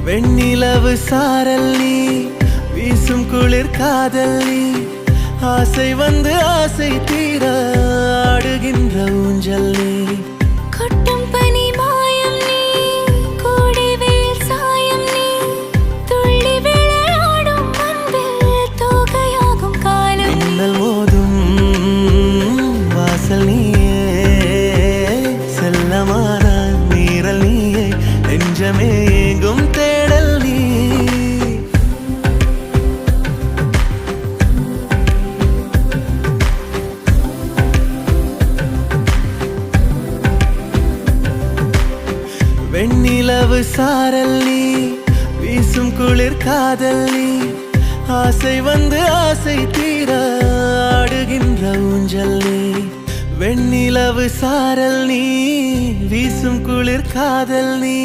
வெண்ணிலவு சாரல் நீ வீசும் குளிர் காதல் நீ ஆசை வந்து ஆசை தீர ஆடுகின்ற ஊஞ்சல் நீ கொட்டும் பனி மாயம் நீ கோடை வெயில் சாயம் நீ துள்ளி விளையாடும் அன்பில் தோகையாகும் காலம் மின்னல் மோதும் வாசல் நீயே செல்லமான மீறல் நீயே நெஞ்சமே எங்கும் தேடல் நீ வெண்ணிலவு சாரல் நீ வீசும் குளிர் காதல் நீ ஆசை வந்து ஆசை தீர ஆடுகின்ற ஊஞ்சல் நீ வெண்ணிலவு சாரல் நீ வீசும் குளிர் காதல் நீ